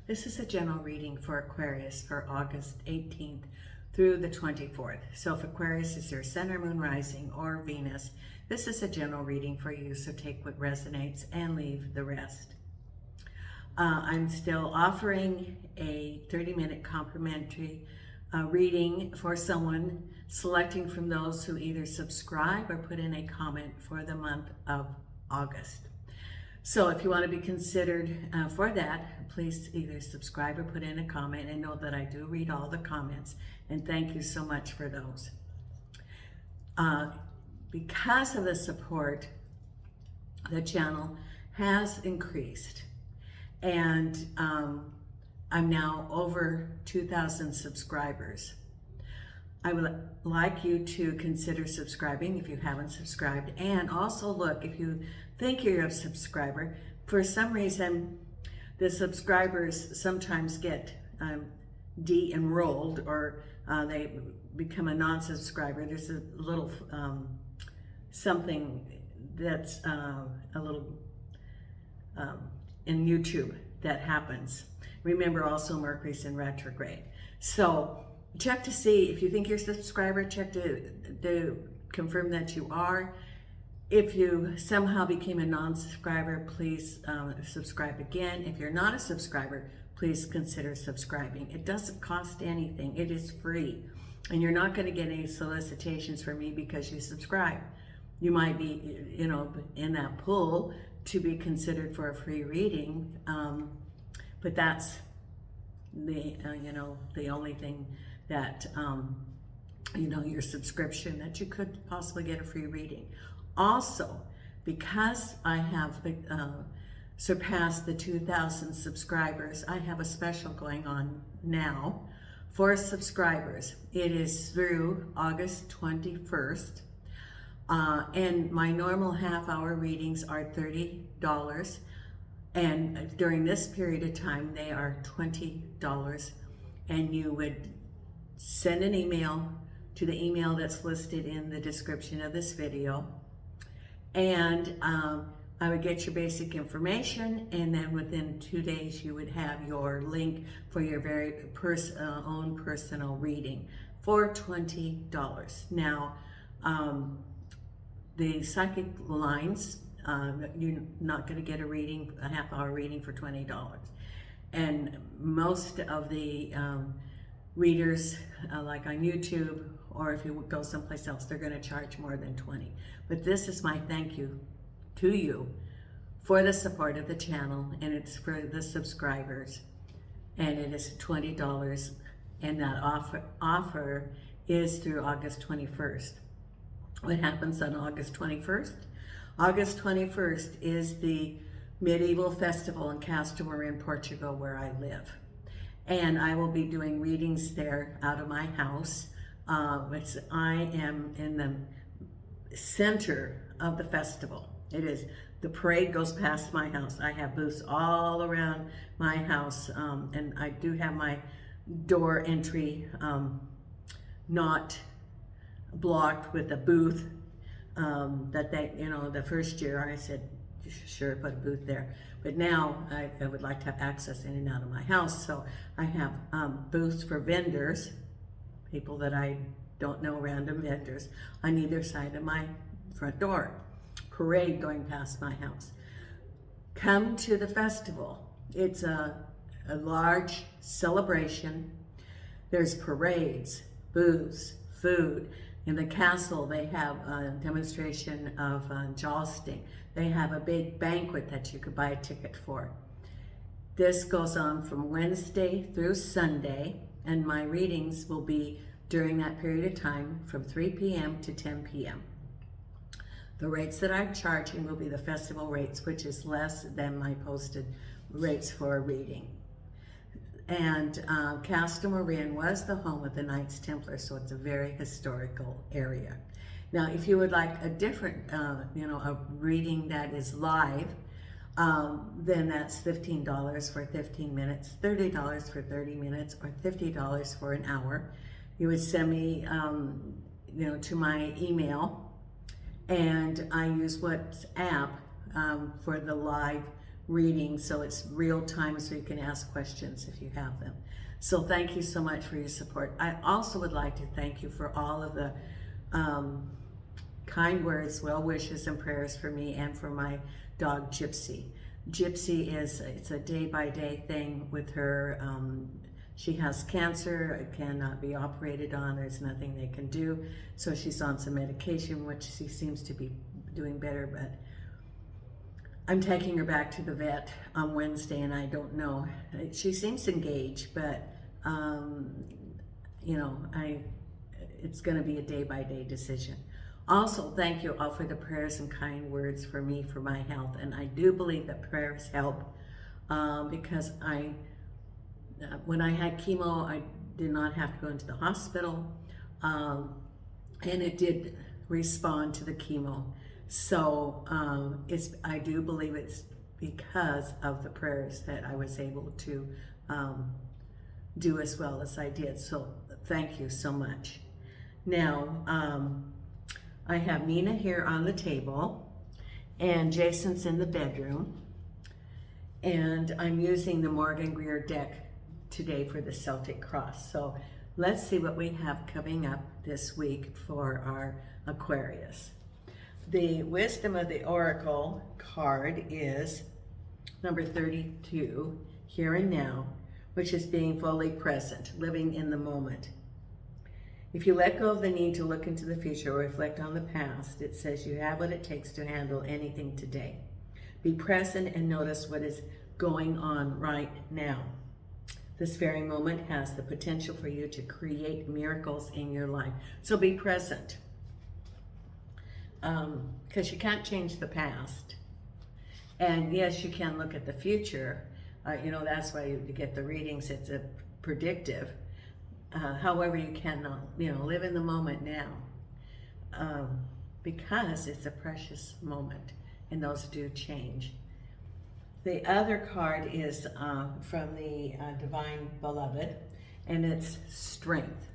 This is a general reading for Aquarius for August 18th through the 24th. So if Aquarius is your Sun, Moon, Rising, or Venus, this is a general reading for you, so take what resonates and leave the rest. I'm still offering a 30-minute complimentary reading for someone, selecting from those who either subscribe or put in a comment for the month of August. So if you want to be considered for that, please either subscribe or put in a comment, and know that I do read all the comments, and thank you so much for those. Because of the support, the channel has increased, and I'm now over 2,000 subscribers. I would like you to consider subscribing if you haven't subscribed, and also look, if you think you're a subscriber, for some reason the subscribers sometimes get de-enrolled, or they become a non-subscriber. There's a little something that's a little in YouTube that happens. Remember, also Mercury's in retrograde. So check to see if you think you're a subscriber. Check to confirm that you are. If you somehow became a non-subscriber, please subscribe again. If you're not a subscriber, please consider subscribing. It doesn't cost anything. It is free. And you're not going to get any solicitations from me because you subscribe. You might be, in that pool to be considered for a free reading, but that's the, the only thing that, your subscription, that you could possibly get a free reading. Also, because I have surpassed the 2,000 subscribers, I have a special going on now for subscribers. It is through August 21st, and my normal half-hour readings are $30, and during this period of time, they are $20, and you would send an email to the email that's listed in the description of this video, and I would get your basic information, and then within 2 days you would have your link for your very own personal reading for $20. Now, the psychic lines, you're not going to get a half-hour reading for $20. And most of the readers, like on YouTube, or if you go someplace else, they're going to charge more than $20. But this is my thank you to you for the support of the channel, and it's for the subscribers, and it is $20, and that offer is through August 21st. What happens on August 21st? August 21st is the medieval festival in Castro Marin, Portugal, where I live. And I will be doing readings there out of my house. I am in the center of the festival. It is, the parade goes past my house. I have booths all around my house, and I do have my door entry not blocked with a booth that they, the first year I said, sure, put a booth there. But now I would like to have access in and out of my house. So I have booths for vendors, people that I don't know, random vendors, on either side of my front door. Parade going past my house. Come to the festival. It's a large celebration. There's parades, booths, food. In the castle, they have a demonstration of jousting. They have a big banquet that you could buy a ticket for. This goes on from Wednesday through Sunday, and my readings will be during that period of time from 3 p.m. to 10 p.m. The rates that I'm charging will be the festival rates, which is less than my posted rates for a reading. And Castro Marin was the home of the Knights Templar, so it's a very historical area. Now, if you would like a different, a reading that is live, then that's $15 for 15 minutes, $30 for 30 minutes, or $50 for an hour. You would send me, to my email, and I use WhatsApp for the live reading, so it's real time, so you can ask questions if you have them. So thank you so much for your support. I also would like to thank you for all of the kind words, well wishes, and prayers for me and for my dog Gypsy. Gypsy it's a day-by-day thing with her. She has cancer, it cannot be operated on, there's nothing they can do. So she's on some medication, which she seems to be doing better, but I'm taking her back to the vet on Wednesday, and I don't know. She seems engaged, but you know, it's going to be a day-by-day decision. Also, thank you all for the prayers and kind words for me, for my health. And I do believe that prayers help because when I had chemo, I did not have to go into the hospital, and it did respond to the chemo. So I do believe it's because of the prayers that I was able to do as well as I did. So thank you so much. Now, I have Nina here on the table, and Jason's in the bedroom, and I'm using the Morgan Greer deck today for the Celtic Cross. So let's see what we have coming up this week for our Aquarius. The Wisdom of the Oracle card is number 32, Here and Now, which is being fully present, living in the moment. If you let go of the need to look into the future or reflect on the past, it says you have what it takes to handle anything today. Be present and notice what is going on right now. This very moment has the potential for you to create miracles in your life. So be present. Because you can't change the past. And yes, you can look at the future. You know, that's why you get the readings. It's a predictive. However, you cannot, you know, live in the moment now. Because it's a precious moment. And those do change. The other card is from the Divine Beloved, and it's Strength.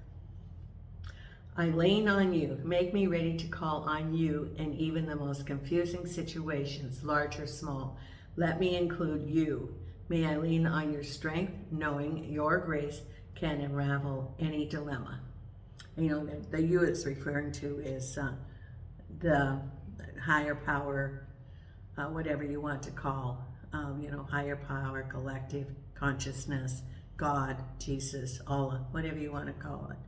I lean on you. Make me ready to call on you in even the most confusing situations, large or small. Let me include you. May I lean on your strength, knowing your grace can unravel any dilemma. You know, the you it's referring to is the higher power, whatever you want to call. You know, higher power, collective consciousness, God, Jesus, Allah, whatever you want to call it.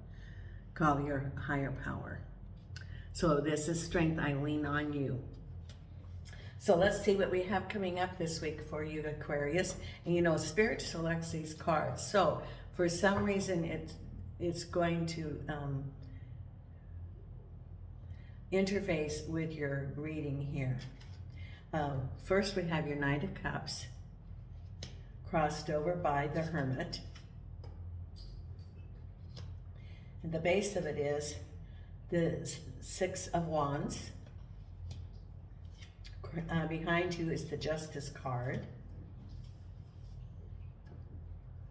Call your higher power. So this is Strength, I lean on you. So let's see what we have coming up this week for you, Aquarius. And you know, Spirit selects these cards. So for some reason, it's going to interface with your reading here. First, we have your Knight of Cups, crossed over by the Hermit. And the base of it is the Six of Wands. Behind you is the Justice card.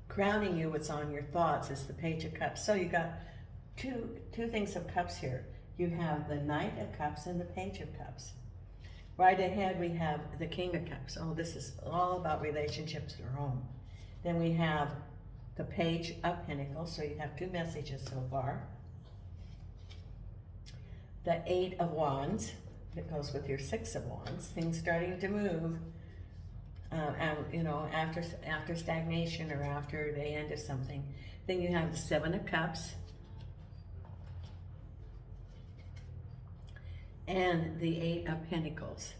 Crowning you, what's on your thoughts, is the Page of Cups. So you got two things of cups here. You have the Knight of Cups and the Page of Cups. Right ahead, we have the King of Cups. Oh, this is all about relationships at home. Then we have the Page of Pentacles. So you have two messages so far. The Eight of Wands. That goes with your Six of Wands. Things starting to move. And, you know, after stagnation or after the end of something. Then you have the Seven of Cups. And the Eight of Pentacles.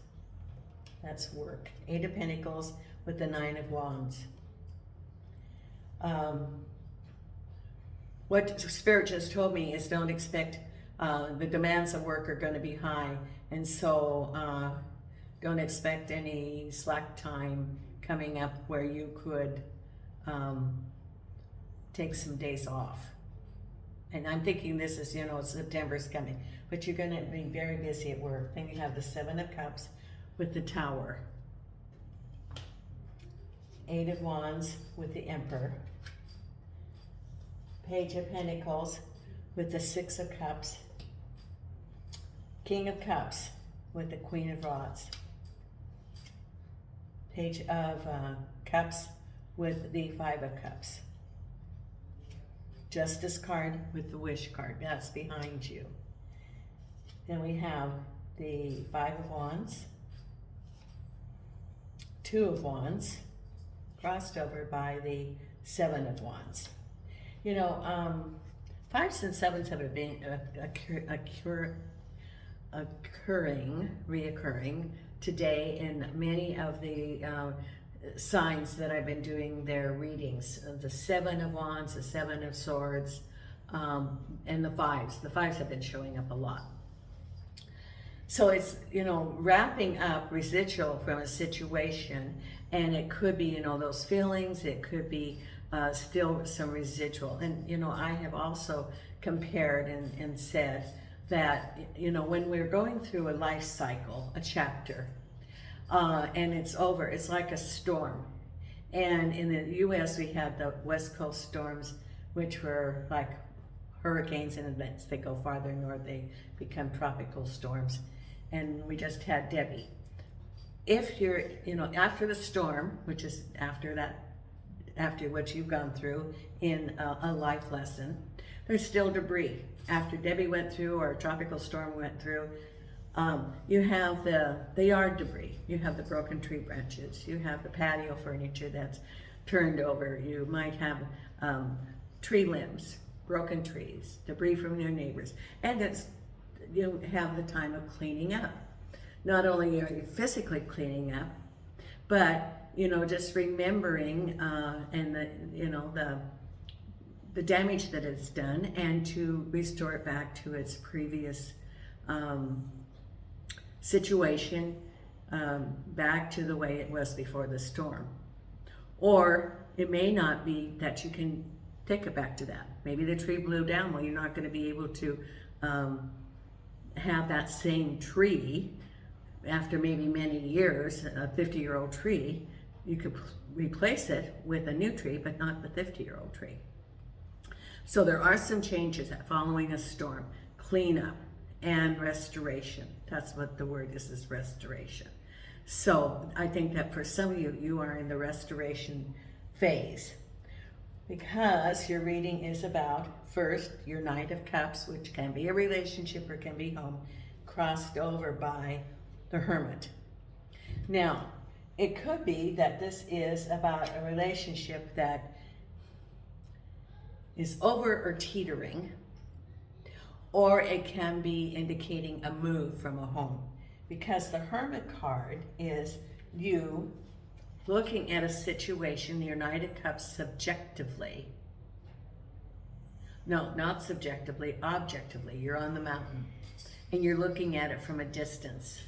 That's work. Eight of Pentacles with the Nine of Wands. What Spirit just told me is don't expect, the demands of work are going to be high. And so don't expect any slack time coming up where you could take some days off. And I'm thinking this is, you know, September's coming. But you're going to be very busy at work. Then you have the Seven of Cups with the Tower. Eight of Wands with the Emperor. Page of Pentacles with the Six of Cups. King of Cups with the Queen of Rods. Page of Cups with the Five of Cups. Justice card with the Wish card. That's behind you. Then we have the Five of Wands, Two of Wands, crossed over by the Seven of Wands. You know, fives and sevens have been reoccurring today in many of the signs that I've been doing their readings. The Seven of Wands, the Seven of Swords, and the fives. The fives have been showing up a lot. So it's, you know, wrapping up residual from a situation, and it could be, you know, those feelings, it could be still some residual. And, you know, I have also compared and said that, you know, when we're going through a life cycle, a chapter, and it's over, it's like a storm. And in the US, we had the West Coast storms, which were like hurricanes, and as they go farther north, they become tropical storms. And we just had Debbie. If you're, you know, after the storm, which is after that, after what you've gone through in a life lesson, there's still debris. After Debbie went through, or a tropical storm went through, you have the yard debris. You have the broken tree branches. You have the patio furniture that's turned over. You might have tree limbs, broken trees, debris from your neighbors. And it's, you have the time of cleaning up. Not only are you physically cleaning up, but, you know, just remembering and the, you know, the damage that it's done, and to restore it back to its previous situation, back to the way it was before the storm. Or it may not be that you can take it back to that. Maybe the tree blew down. Well, you're not going to be able to have that same tree after maybe many years, a 50-year-old tree. You could replace it with a new tree, but not the 50-year-old tree. So there are some changes following a storm: cleanup and restoration. That's what the word is restoration. So I think that for some of you, you are in the restoration phase, because your reading is about, first, your Knight of Cups, which can be a relationship or can be home, crossed over by the Hermit. Now, it could be that this is about a relationship that is over or teetering, or it can be indicating a move from a home, because the Hermit card is you looking at a situation, your Knight of Cups, subjectively. No, not subjectively, objectively. You're on the mountain and you're looking at it from a distance.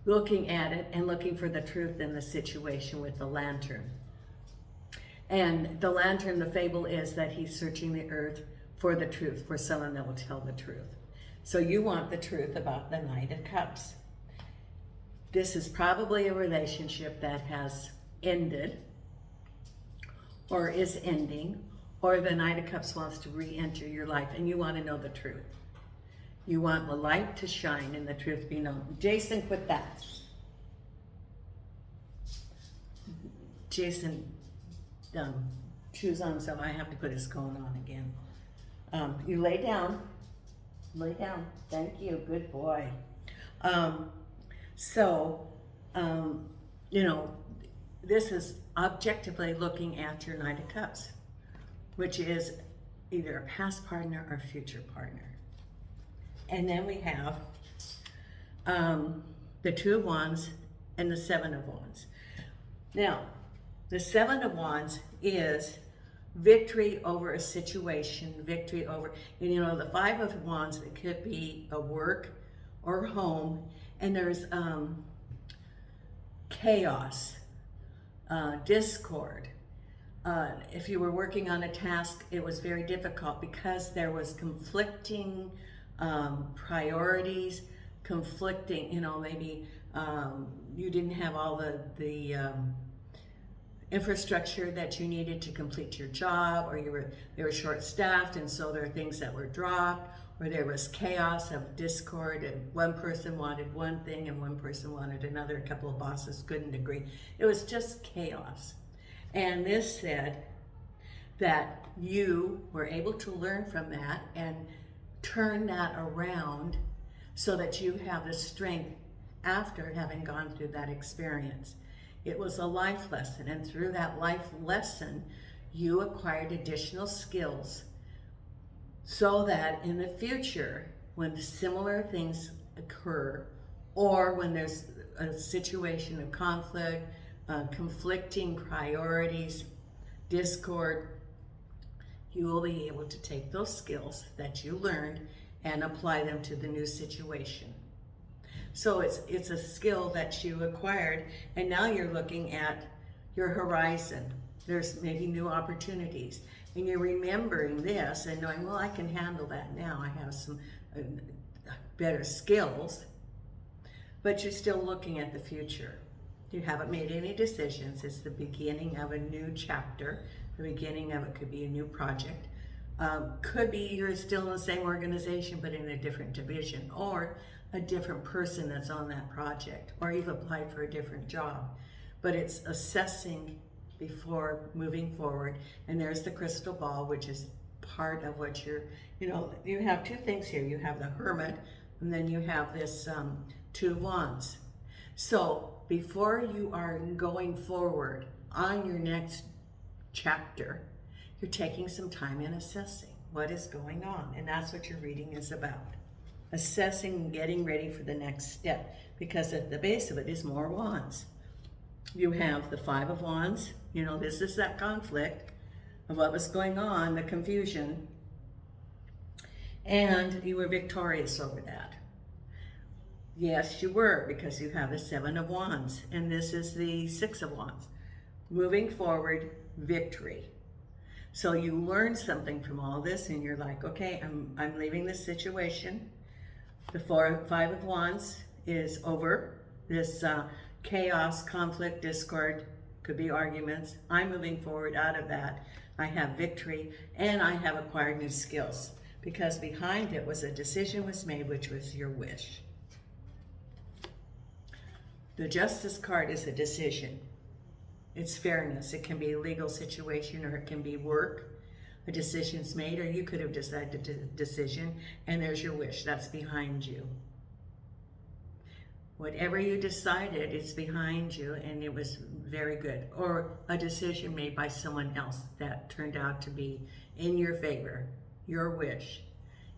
Looking at it and looking for the truth in the situation with the lantern. And the lantern, the fable is that he's searching the earth for the truth, for someone that will tell the truth. So you want the truth about the Knight of Cups. This is probably a relationship that has ended or is ending, or the Knight of Cups wants to re-enter your life, and you want to know the truth. You want the light to shine and the truth be known. Jason, quit that. Jason shoes on, so I have to put his cone on again. You lay down. Lay down. Thank you. Good boy. You know, this is objectively looking at your Knight of Cups, which is either a past partner or future partner. And then we have the Two of Wands and the Seven of Wands. Now, the Seven of Wands is victory over a situation, victory over, and you know, the Five of Wands, it could be a work or home, and there's chaos, discord. If you were working on a task, it was very difficult because there was conflicting priorities, conflicting, you know, maybe you didn't have all the infrastructure that you needed to complete your job, or they were short-staffed, and so there are things that were dropped, or there was chaos of discord, and one person wanted one thing and one person wanted another. A couple of bosses couldn't agree. It was just chaos. And this said that you were able to learn from that and turn that around so that you have the strength after having gone through that experience. It was a life lesson, and through that life lesson, you acquired additional skills so that in the future, when similar things occur, or when there's a situation of conflict, conflicting priorities, discord, you will be able to take those skills that you learned and apply them to the new situation. So it's a skill that you acquired, and now you're looking at your horizon. There's maybe new opportunities, and you're remembering this and knowing, well, I can handle that now. I have some better skills, but you're still looking at the future. You haven't made any decisions. It's the beginning of a new chapter. The beginning of it could be a new project. Could be you're still in the same organization, but in a different division, or a different person that's on that project, or you've applied for a different job. But it's assessing before moving forward. And there's the crystal ball, which is part of what you have two things here. You have the Hermit, and then you have this Two of Wands. So before you are going forward on your next chapter, you're taking some time and assessing what is going on. And that's what your reading is about. Assessing and getting ready for the next step, because at the base of it is more wands. You have the Five of Wands. This is that conflict of what was going on, the confusion, and you were victorious over that. Yes, you were, because you have the Seven of Wands, and this is the Six of Wands. Moving forward, victory. So you learned something from all this, and you're like, okay, I'm leaving this situation. The Five of Wands is over. This chaos, conflict, discord, could be arguments. I'm moving forward out of that. I have victory, and I have acquired new skills, because behind it was a decision was made, which was your wish. The Justice card is a decision. It's fairness. It can be a legal situation, or it can be work. A decision's made, or you could have decided a decision, and there's your wish. That's behind you. Whatever you decided is behind you, and it was very good. Or a decision made by someone else that turned out to be in your favor, your wish,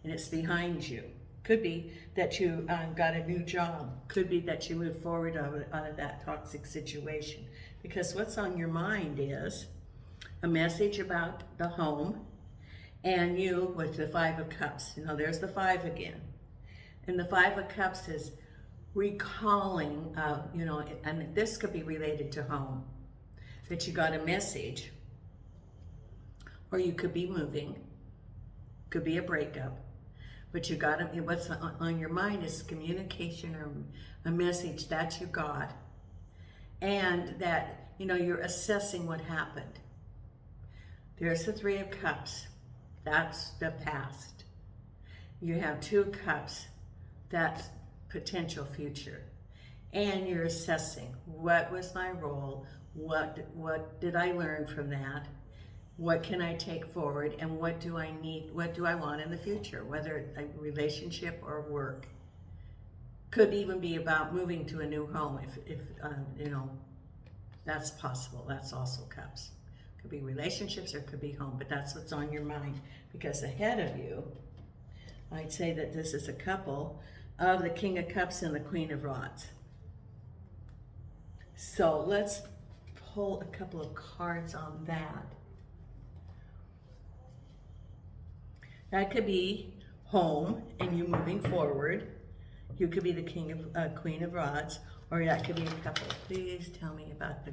and it's behind you. Could be that you got a new job. Could be that you moved forward out of that toxic situation. Because what's on your mind is a message about the home, and you with the Five of Cups. There's the five again. And the Five of Cups is recalling, and this could be related to home, that you got a message, or you could be moving, could be a breakup, but you got what's on your mind is communication, or a message that you got, and that you're assessing what happened. There's the Three of Cups. That's the past. You have Two of Cups. That's potential future. And you're assessing, what was my role? What did I learn from that? What can I take forward? And what do I need? What do I want in the future? Whether it's a relationship or work. Could even be about moving to a new home, if that's possible. That's also Cups. Could be relationships, or could be home, but that's what's on your mind. Because ahead of you, I'd say that this is a couple of the King of Cups and the Queen of Rods. So let's pull a couple of cards on that. That could be home and you moving forward. You could be the Queen of Rods, or that could be a couple. Please tell me about the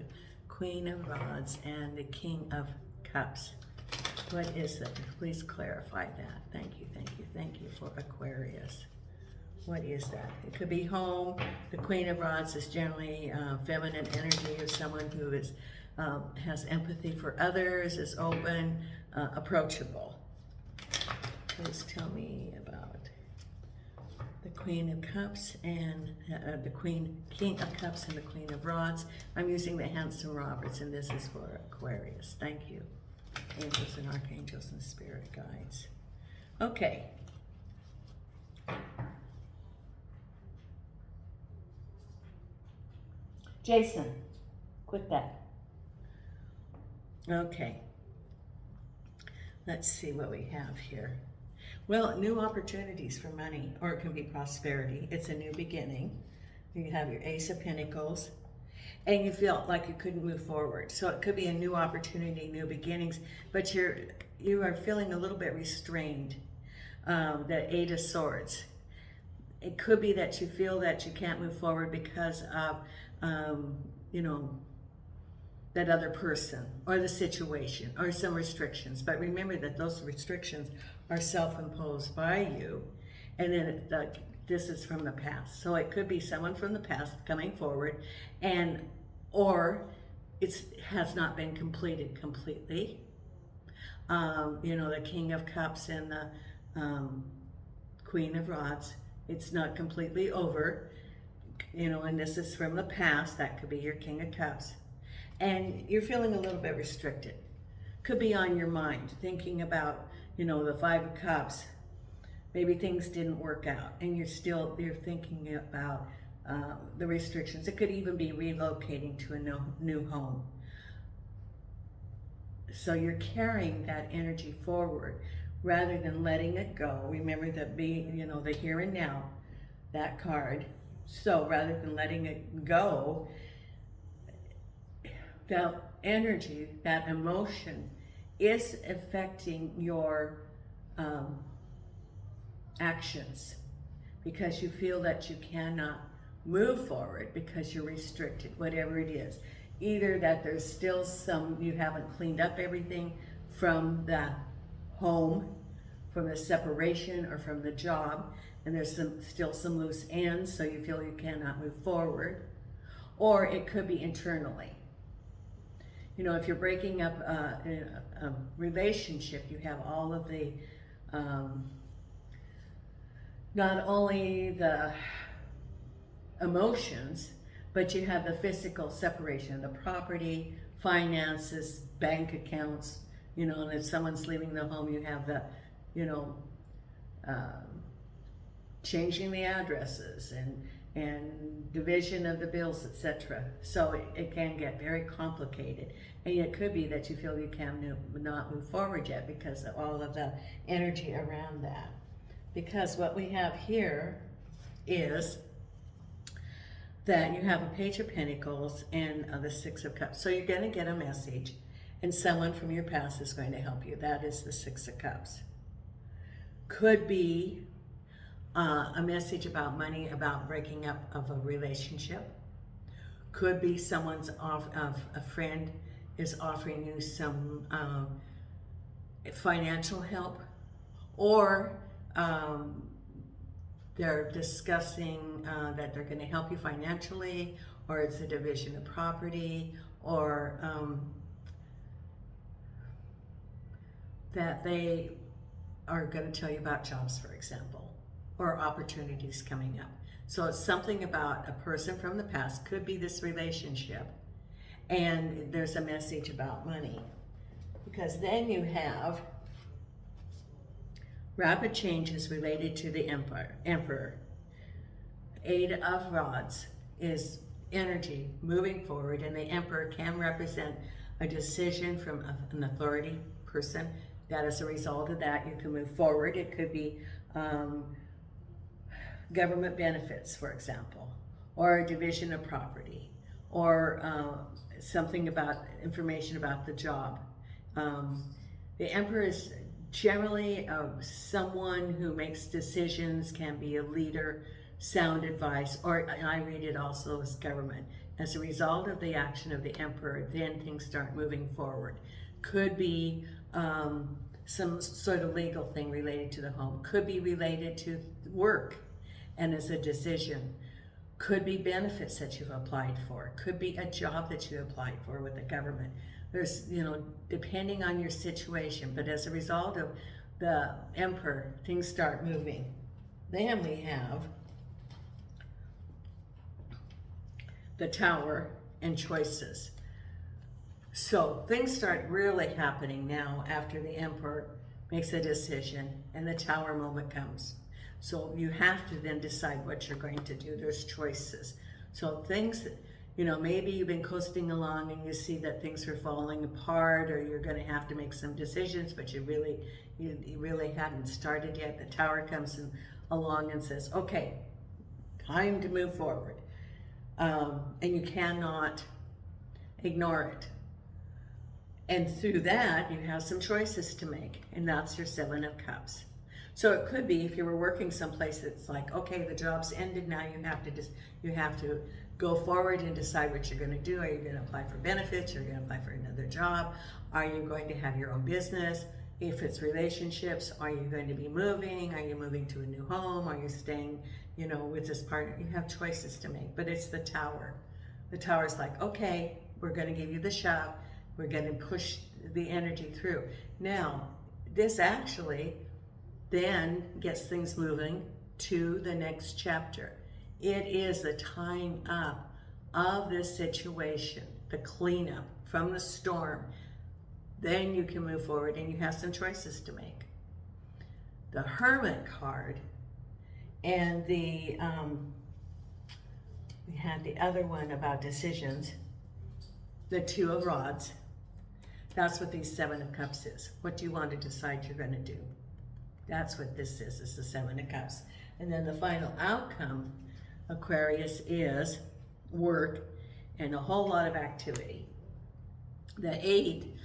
Queen of Rods and the King of Cups. What is that? Please clarify that. Thank you, thank you, thank you for Aquarius. What is that? It could be home. The Queen of Rods is generally feminine energy of someone who is has empathy for others, is open, approachable. Please tell me about the Queen of Cups and the King of Cups and the Queen of Rods. I'm using the Hanson Roberts, and this is for Aquarius. Thank you, angels and archangels and spirit guides. Okay. Jason, quit that. Okay. Let's see what we have here. Well, new opportunities for money, or it can be prosperity. It's a new beginning. You have your Ace of Pentacles, and you feel like you couldn't move forward. So it could be a new opportunity, new beginnings, but you are feeling a little bit restrained. The Eight of Swords. It could be that you feel that you can't move forward because of, you know, that other person or the situation or some restrictions. But remember that those restrictions are self-imposed by you, and then this is from the past. So it could be someone from the past coming forward, or it has not been completed completely. You know, the King of Cups and the Queen of Rods, it's not completely over, you know, and this is from the past. That could be your King of Cups, and you're feeling a little bit restricted. Could be on your mind, thinking about, you know, the Five of Cups. Maybe things didn't work out, and you're thinking about the restrictions. It could even be relocating to a new home. So you're carrying that energy forward rather than letting it go. Remember that you know, the here and now, that card. So rather than letting it go, that energy, that emotion is affecting your actions, because you feel that you cannot move forward because you're restricted, whatever it is. Either that there's still you haven't cleaned up everything from the home, from the separation, or from the job, and there's still some loose ends, so you feel you cannot move forward. Or it could be internally. You know, if you're breaking up a relationship, you have all of the, not only the emotions, but you have the physical separation, the property, finances, bank accounts, you know, and if someone's leaving the home, you have the, you know, changing the addresses and division of the bills, etc. So it can get very complicated. And it could be that you feel you cannot move forward yet because of all of the energy around that. Because what we have here is that you have a Page of Pentacles and the Six of Cups. So you're going to get a message, and someone from your past is going to help you. That is the Six of Cups. Could be a message about money, about breaking up of a relationship. Could be a friend is offering you some financial help, or they're discussing that they're going to help you financially, or it's a division of property, or that they are going to tell you about jobs, for example, or opportunities coming up. So it's something about a person from the past, could be this relationship, and there's a message about money. Because then you have rapid changes related to the Emperor. Eight of Rods is energy moving forward, and the Emperor can represent a decision from an authority person. That as a result of that, you can move forward. It could be government benefits, for example, or a division of property, or something about information about the job. The Emperor is generally someone who makes decisions, can be a leader, sound advice, or I read it also as government. As a result of the action of the Emperor, then things start moving forward. Could be some sort of legal thing related to the home. Could be related to work and as a decision. Could be benefits that you've applied for. Could be a job that you applied for with the government. There's, you know, depending on your situation. But as a result of the Emperor, things start moving. Then we have the Tower and choices. So things start really happening now after the Emperor makes a decision and the Tower moment comes. So you have to then decide what you're going to do. There's choices. So things, you know, maybe you've been coasting along and you see that things are falling apart, or you're going to have to make some decisions, but you really hadn't started yet. The Tower comes along and says, okay, time to move forward. And you cannot ignore it. And through that, you have some choices to make, and that's your Seven of Cups. So it could be if you were working someplace that's like, okay, the job's ended now, you have to go forward and decide what you're going to do. Are you going to apply for benefits? Are you going to apply for another job? Are you going to have your own business? If it's relationships, are you going to be moving? Are you moving to a new home? Are you staying, you know, with this partner? You have choices to make, but it's the Tower. The Tower's like, okay, we're going to give you the shove. We're going to push the energy through. Now, this actually then gets things moving to the next chapter. It is the tying up of this situation, the cleanup from the storm. Then you can move forward and you have some choices to make. The Hermit card and we had the other one about decisions, the Two of Rods. That's what these Seven of Cups is. What do you want to decide you're going to do? That's what this is the Seven of Cups. And then the final outcome, Aquarius, is work and a whole lot of activity. The Eight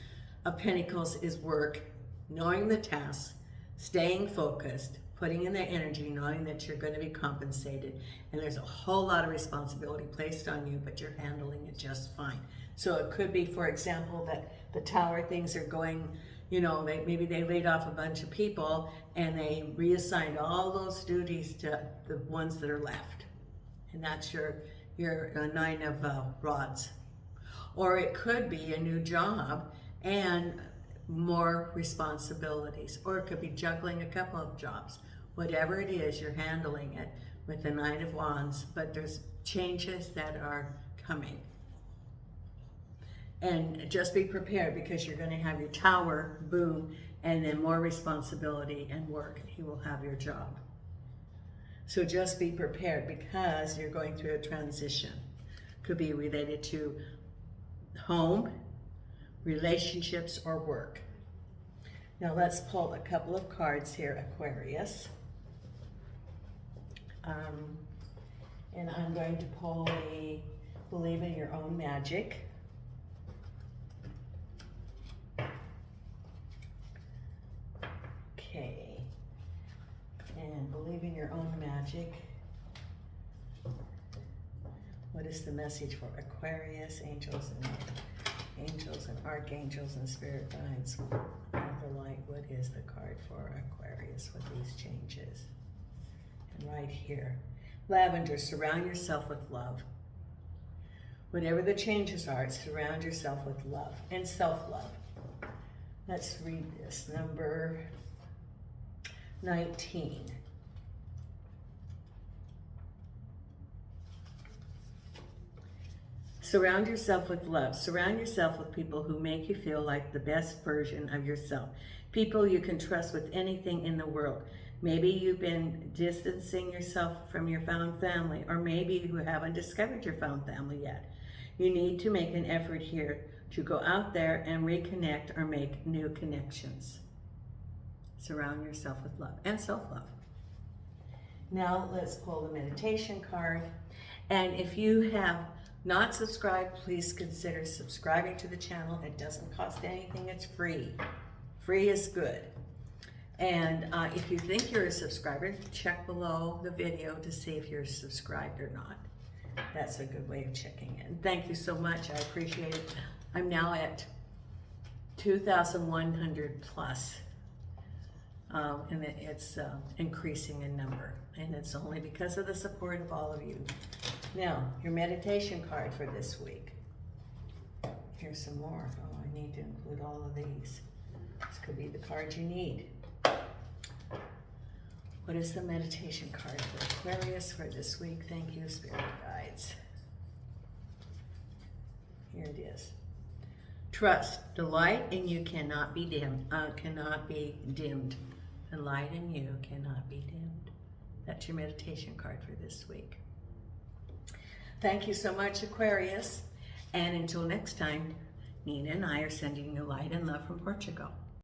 of Pentacles is work, knowing the tasks, staying focused, putting in the energy, knowing that you're going to be compensated. And there's a whole lot of responsibility placed on you, but you're handling it just fine. So it could be, for example, that the Tower things are going, you know, maybe they laid off a bunch of people and they reassigned all those duties to the ones that are left. And that's your Nine of Rods. Or it could be a new job and more responsibilities. Or it could be juggling a couple of jobs. Whatever it is, you're handling it with the Nine of Wands, but there's changes that are coming. And just be prepared, because you're going to have your Tower, boom, and then more responsibility and work. You will have your job. So just be prepared, because you're going through a transition. Could be related to home, relationships, or work. Now let's pull a couple of cards here, Aquarius. And I'm going to pull the Believe in Your Own Magic. Okay, and Believe in Your Own Magic. What is the message for Aquarius? Angels and archangels and spirit guides of the light. What is the card for Aquarius with these changes? And right here, Lavender, surround yourself with love. Whatever the changes are, surround yourself with love and self-love. Let's read this, number 19. Surround yourself with love. Surround yourself with people who make you feel like the best version of yourself. People you can trust with anything in the world. Maybe you've been distancing yourself from your found family, or maybe you haven't discovered your found family yet. You need to make an effort here to go out there and reconnect or make new connections. Surround yourself with love and self-love. Now let's pull the meditation card. And if you have not subscribed, please consider subscribing to the channel. It doesn't cost anything, it's free. Free is good. And if you think you're a subscriber, check below the video to see if you're subscribed or not. That's a good way of checking in. Thank you so much, I appreciate it. I'm now at 2,100 plus and it's increasing in number, and it's only because of the support of all of you. Now, your meditation card for this week. Here's some more. Oh, I need to include all of these. This could be the card you need. What is the meditation card for Aquarius for this week? Thank you, Spirit Guides. Here it is. Trust. The light in you cannot be dimmed. The light in you cannot be dimmed. That's your meditation card for this week. Thank you so much, Aquarius. And until next time, Nina and I are sending you light and love from Portugal.